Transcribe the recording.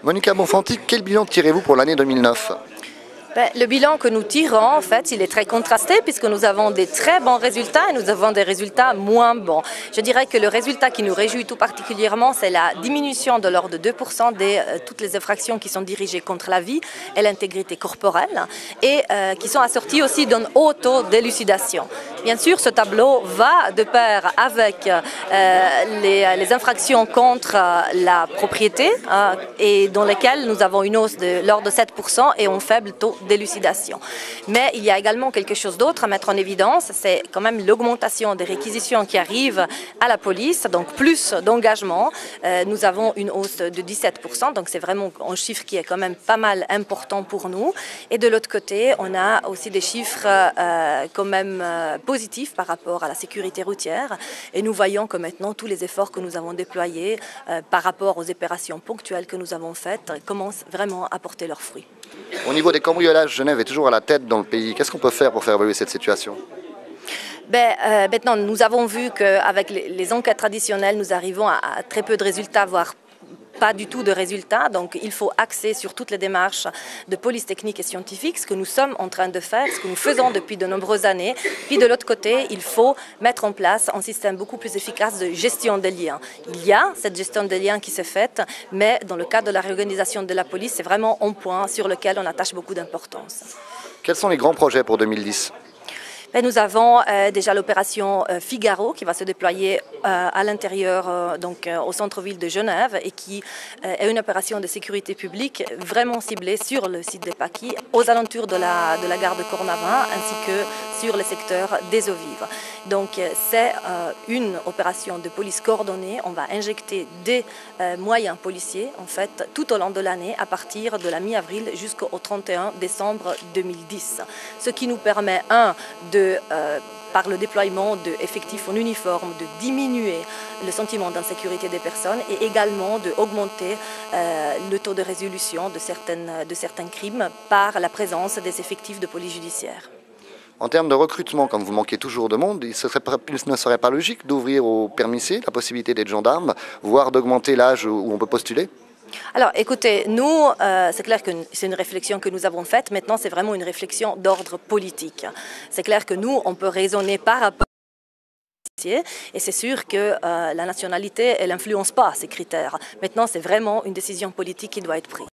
Monica Bonfanti, quel bilan tirez-vous pour l'année 2009? Le bilan que nous tirons, en fait, il est très contrasté puisque nous avons des très bons résultats et nous avons des résultats moins bons. Je dirais que le résultat qui nous réjouit tout particulièrement, c'est la diminution de l'ordre de 2% de toutes les infractions qui sont dirigées contre la vie et l'intégrité corporelle et qui sont assorties aussi d'un haut taux d'élucidation. Bien sûr, ce tableau va de pair avec les infractions contre la propriété et dans lesquelles nous avons une hausse de l'ordre de 7% et un faible taux d'élucidation. Mais il y a également quelque chose d'autre à mettre en évidence, c'est quand même l'augmentation des réquisitions qui arrivent à la police, donc plus d'engagement. Nous avons une hausse de 17%, donc c'est vraiment un chiffre qui est quand même pas mal important pour nous. Et de l'autre côté, on a aussi des chiffres quand même positifs par rapport à la sécurité routière. Et nous voyons que maintenant, tous les efforts que nous avons déployés par rapport aux opérations ponctuelles que nous avons faites commencent vraiment à porter leurs fruits. Au niveau des cambriolages, Genève est toujours à la tête dans le pays. Qu'est-ce qu'on peut faire pour faire évoluer cette situation? Maintenant, nous avons vu qu'avec les enquêtes traditionnelles, nous arrivons à très peu de résultats, voire pas du tout de résultats. Donc, il faut axer sur toutes les démarches de police technique et scientifique, ce que nous sommes en train de faire, ce que nous faisons depuis de nombreuses années. Puis, de l'autre côté, il faut mettre en place un système beaucoup plus efficace de gestion des liens. Il y a cette gestion des liens qui s'est faite, mais dans le cadre de la réorganisation de la police, c'est vraiment un point sur lequel on attache beaucoup d'importance. Quels sont les grands projets pour 2010? Nous avons déjà l'opération Figaro qui va se déployer à l'intérieur, donc au centre-ville de Genève et qui est une opération de sécurité publique vraiment ciblée sur le site des Paquis, aux alentours de la gare de Cornavin ainsi que sur le secteur des eaux vives. Donc c'est une opération de police coordonnée. On va injecter des moyens policiers en fait tout au long de l'année à partir de la mi-avril jusqu'au 31 décembre 2010. Ce qui nous permet par le déploiement d'effectifs en uniforme, de diminuer le sentiment d'insécurité des personnes et également d'augmenter le taux de résolution de certains crimes par la présence des effectifs de police judiciaire. En termes de recrutement, comme vous manquez toujours de monde, il ne serait pas logique d'ouvrir aux permis-C la possibilité d'être gendarme, voire d'augmenter l'âge où on peut postuler? Alors, écoutez, nous, c'est clair que c'est une réflexion que nous avons faite. Maintenant, c'est vraiment une réflexion d'ordre politique. C'est clair que nous, on peut raisonner par rapport et c'est sûr que la nationalité, elle n'influence pas ces critères. Maintenant, c'est vraiment une décision politique qui doit être prise.